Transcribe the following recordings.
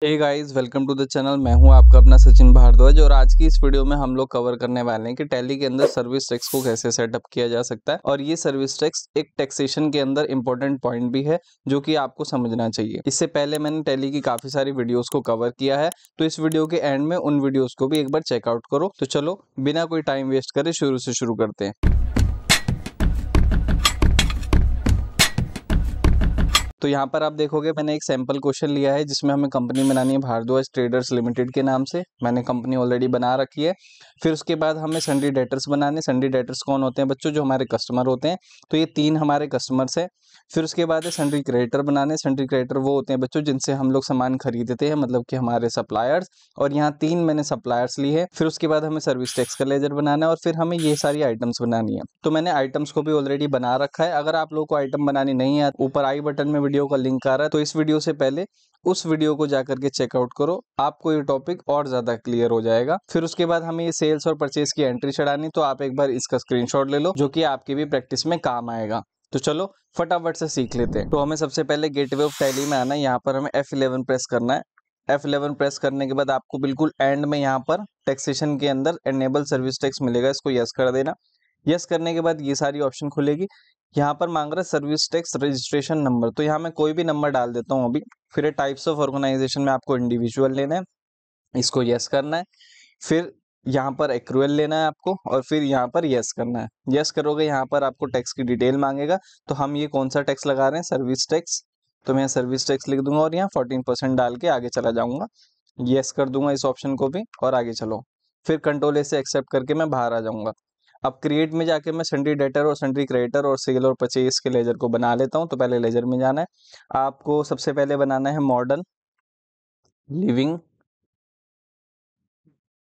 Hey guys, welcome to the channel. मैं हूं आपका अपना सचिन भारद्वाज और आज की इस वीडियो में हम लोग कवर करने वाले हैं कि टैली के अंदर सर्विस टैक्स को कैसे सेटअप किया जा सकता है। और ये सर्विस टैक्स एक टैक्सेशन के अंदर इंपॉर्टेंट पॉइंट भी है जो कि आपको समझना चाहिए। इससे पहले मैंने टैली की काफी सारी वीडियोस को कवर किया है, तो इस वीडियो के एंड में उन वीडियोस को भी एक बार चेकआउट करो। तो चलो बिना कोई टाइम वेस्ट करे शुरू से शुरू करते हैं। तो यहाँ पर आप देखोगे मैंने एक सैंपल क्वेश्चन लिया है जिसमें हमें कंपनी बनानी है भारद्वाज ट्रेडर्स लिमिटेड के नाम से। मैंने कंपनी ऑलरेडी बना रखी है। फिर उसके बाद हमें सन्ड्री डेटर्स बनाने। सन्ड्री डेटर्स कौन होते हैं बच्चों? जो हमारे कस्टमर होते हैं। तो ये 3 हमारे कस्टमर्स हैं। फिर उसके बाद है सन्ड्री क्रेडिटर बनाने। सन्ड्री क्रेडिटर वो होते हैं बच्चों जिनसे हम लोग सामान खरीदते हैं, मतलब कि हमारे सप्लायर्स। और यहाँ 3 मैंने सप्लायर्स ली है। फिर उसके बाद हमें सर्विस टैक्स का लेजर बनाना है और फिर हमें ये सारी आइटम्स बनानी है। तो मैंने आइटम्स को भी ऑलरेडी बना रखा है। अगर आप लोगों को आइटम बनानी नहीं है, ऊपर आई बटन में वीडियो का लिंक आ रहा है, तो इस वीडियो से पहले उस वीडियो को जाकर के चेकआउट करो, आपको ये टॉपिक और ज्यादा क्लियर हो जाएगा। फिर उसके बाद हमें ये सेल्स और परचेज की एंट्री चढ़ानी, तो आप एक बार इसका स्क्रीनशॉट ले लो जो कि आपकी भी प्रैक्टिस में काम आएगा। तो चलो फटाफट से सीख लेते हैं। तो हमें सबसे पहले गेटवे ऑफ टैली में आना है। यहाँ पर हमें F11 प्रेस करना है। F11 प्रेस करने के बाद आपको बिल्कुल एंड में यहाँ पर टैक्सेशन के अंदर एनेबल सर्विस टैक्स मिलेगा, इसको यस कर देना। यस करने के बाद ये सारी ऑप्शन खुलेगी। यहाँ पर मांग रहा है सर्विस टैक्स रजिस्ट्रेशन नंबर, तो यहाँ मैं कोई भी नंबर डाल देता हूँ अभी। फिर टाइप्स ऑफ ऑर्गेनाइजेशन में आपको इंडिविजुअल लेना है, इसको यस करना है। फिर यहाँ पर एक्रूअल लेना है आपको और फिर यहाँ पर यस करना है। यस करोगे यहाँ पर आपको टैक्स की डिटेल मांगेगा। तो हम ये कौन सा टैक्स लगा रहे हैं? Service tax. तो मैं सर्विस टैक्स लिख दूंगा और यहाँ 14% डाल के आगे चला जाऊंगा। यस कर दूंगा इस ऑप्शन को भी और आगे चलो। फिर कंट्रोल ए से एक्सेप्ट करके मैं बाहर आ जाऊंगा। अब क्रिएट में जाके मैं सन्ड्री डेटर और सन्ड्री क्रेडिटर और सेल और परचेज के लेजर को बना लेता हूँ। तो पहले लेजर में जाना है। आपको सबसे पहले बनाना है मॉडर्न लिविंग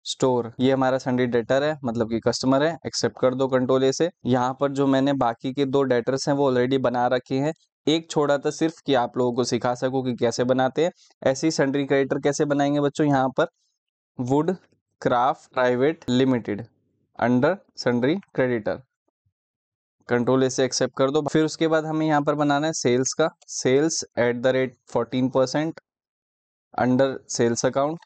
स्टोर। ये हमारा सन्ड्री डेटर है, मतलब कि कस्टमर है। एक्सेप्ट कर दो कंट्रोल ए से। यहाँ पर जो मैंने बाकी के 2 डेटर्स हैं वो ऑलरेडी बना रखे हैं। एक छोड़ा था सिर्फ कि आप लोगों को सिखा सकूं कि कैसे बनाते हैं। ऐसे ही सन्ड्री क्रेडिटर कैसे बनाएंगे बच्चों? यहाँ पर would craft private limited under sundry creditor. Control ए से एक्सेप्ट कर दो। फिर उसके बाद हमें यहाँ पर बनाना है सेल्स का। Sales @14% under sales account.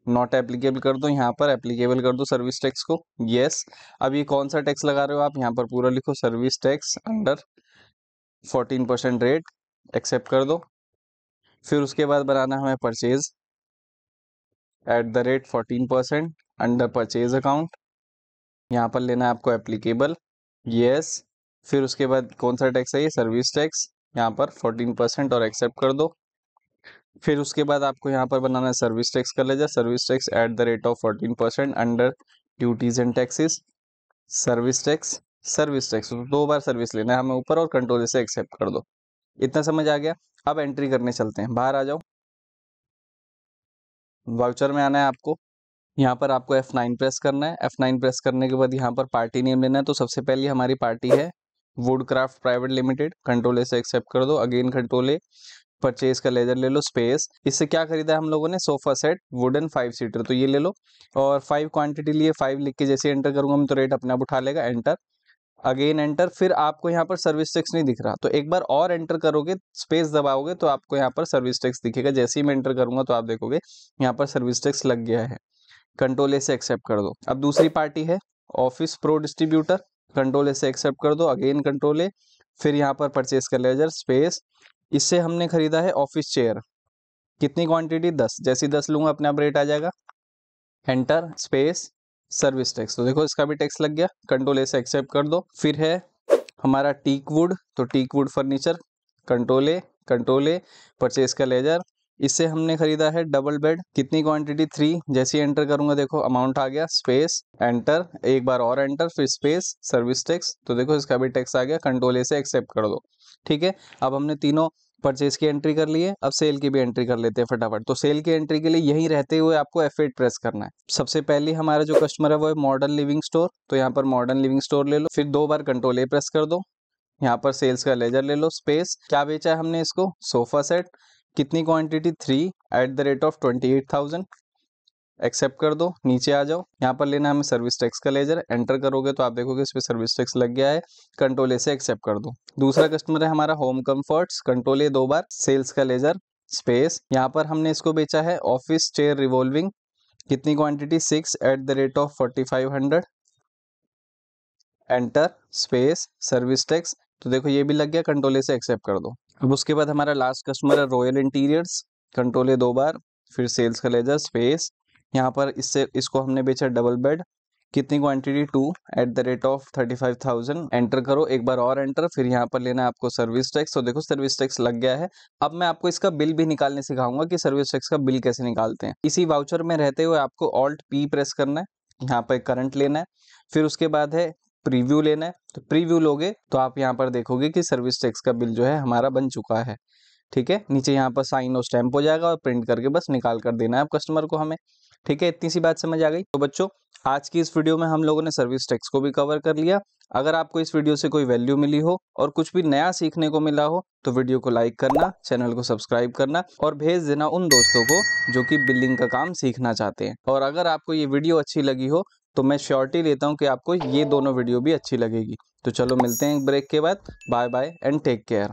Not applicable कर दो, यहाँ पर एप्लीकेबल कर दो सर्विस टैक्स को। यस। अब ये कौन सा टैक्स लगा रहे हो आप? यहाँ पर पूरा लिखो service tax under 14% rate. Accept कर दो। फिर उसके बाद बनाना हमें परचेज @14% अंडर परचेज अकाउंट। यहाँ पर लेना है आपको एप्लीकेबल। यस। फिर उसके बाद कौन सा टैक्स है? ये सर्विस टैक्स, यहाँ पर 14% और एक्सेप्ट कर दो। फिर उसके बाद आपको यहाँ पर बनाना है सर्विस टैक्स का ledger. Service tax @14% under duties and taxes. Service tax service tax 2 बार सर्विस लेना है हमें ऊपर और कंट्रोल से एक्सेप्ट कर दो। इतना समझ आ गया? अब एंट्री करने चलते हैं। बाहर आ जाओ। वाउचर में आना है आपको। यहाँ पर आपको F9 प्रेस करना है। F9 प्रेस करने के बाद यहाँ पर पार्टी नेम लेना है। तो सबसे पहले हमारी पार्टी है वुडक्राफ्ट प्राइवेट लिमिटेड। कंट्रोल ए से एक्सेप्ट कर दो। Again control A. परचेज का लेजर ले लो स्पेस। इससे क्या खरीदा है हम लोगों ने? सोफा सेट वुडन 5 सीटर, तो ये ले लो। और 5 क्वांटिटी लिए। 5 लिख के जैसे एंटर करूंगा मैं तो रेट अपने आप उठा लेगा। एंटर। Again enter. फिर आपको यहाँ पर सर्विस टैक्स नहीं दिख रहा, तो एक बार और एंटर करोगे, स्पेस दबाओगे तो आपको यहाँ पर सर्विस टैक्स दिखेगा। जैसे ही मैं एंटर करूंगा तो आप देखोगे यहाँ पर सर्विस टैक्स लग गया है। कंट्रोल ए से एक्सेप्ट कर दो। अब दूसरी पार्टी है ऑफिस प्रो डिस्ट्रीब्यूटर। कंट्रोल ए से एक्सेप्ट कर दो। अगेन कंट्रोल ए। फिर यहाँ पर परचेज का लेजर स्पेस। इससे हमने खरीदा है ऑफिस चेयर। कितनी क्वांटिटी? 10। जैसे 10 लूंगा अपने आप रेट आ जाएगा। एंटर स्पेस सर्विस टैक्स, तो देखो इसका भी टैक्स लग गया। कंट्रोल ए से एक्सेप्ट कर दो। फिर है हमारा टीक वुड, तो teak wood furniture. Control A purchase का लेजर। इससे हमने खरीदा है डबल बेड। कितनी क्वांटिटी? 3। जैसे एंटर करूंगा देखो अमाउंट आ गया। Space enter. एक बार और एंटर, फिर स्पेस सर्विस टैक्स, तो देखो इसका भी टैक्स आ गया। कंट्रोल ए से एक्सेप्ट कर दो। ठीक है। अब हमने तीनों परचेज की एंट्री कर ली है। अब सेल की भी एंट्री कर लेते हैं फटाफट। तो सेल की एंट्री के लिए यहीं रहते हुए आपको F8 प्रेस करना है। सबसे पहले हमारा जो कस्टमर है वो है मॉडर्न लिविंग स्टोर, तो यहाँ पर मॉडर्न लिविंग स्टोर ले लो। फिर 2 बार कंट्रोल ए प्रेस कर दो। यहाँ पर सेल्स का लेजर ले लो स्पेस। क्या बेचा है हमने इसको? Sofa set. कितनी क्वांटिटी? 3 @28,000। एक्सेप्ट कर दो। नीचे आ जाओ। यहाँ पर लेना हमें सर्विस टैक्स का लेजर। एंटर करोगे तो आप देखोगे इस पे सर्विस टैक्स लग गया है। कंट्रोल ए से एक्सेप्ट कर दो। दूसरा कस्टमर है हमारा होम कंफर्ट्स। कंट्रोल ए 2 बार। सेल्स का लेजर स्पेस, यहाँ पर हमने इसको बेचा है ऑफिस चेयर रिवॉल्विंग, कितनी quantity 6 at the rate of 4500, enter, space, service tax, तो देखो ये भी लग गया, कंट्रोल ए से एक्सेप्ट कर दो। अब उसके बाद हमारा लास्ट कस्टमर है रॉयल इंटीरियर्स, कंट्रोल ए 2 बार, फिर सेल्स का लेजर, स्पेस, यहाँ पर इसको हमने बेचा डबल बेड, कितनी quantity 2 eight the rate of 35,000, enter करो, एक बार और एंटर, फिर यहाँ पर लेना है आपको सर्विस टैक्स, तो देखो सर्विस टैक्स लग गया है। अब मैं आपको इसका बिल भी निकालने सिखाऊंगा कि सर्विस टैक्स का बिल कैसे निकालते हैं। इसी वाउचर में रहते हुए आपको ऑल्ट पी प्रेस करना है, यहाँ पर करंट लेना है, फिर उसके बाद है प्रीव्यू लेना है, तो प्रीव्यू लोगे तो आप यहाँ पर देखोगे कि सर्विस टैक्स का बिल जो है हमारा बन चुका है। ठीक है, नीचे यहाँ पर साइन और स्टैम्प हो जाएगा और प्रिंट करके बस निकाल कर देना है आप कस्टमर को हमें। ठीक है, इतनी सी बात समझ आ गई। तो बच्चों, आज की इस वीडियो में हम लोगों ने सर्विस टैक्स को भी कवर कर लिया। अगर आपको इस वीडियो से कोई वैल्यू मिली हो और कुछ भी नया सीखने को मिला हो तो वीडियो को लाइक करना, चैनल को सब्सक्राइब करना और भेज देना उन दोस्तों को जो कि बिलिंग का काम सीखना चाहते हैं। और अगर आपको ये वीडियो अच्छी लगी हो तो मैं श्योरिटी लेता हूँ कि आपको ये दोनों वीडियो भी अच्छी लगेगी। तो चलो मिलते हैं एक ब्रेक के बाद। Bye bye and take care.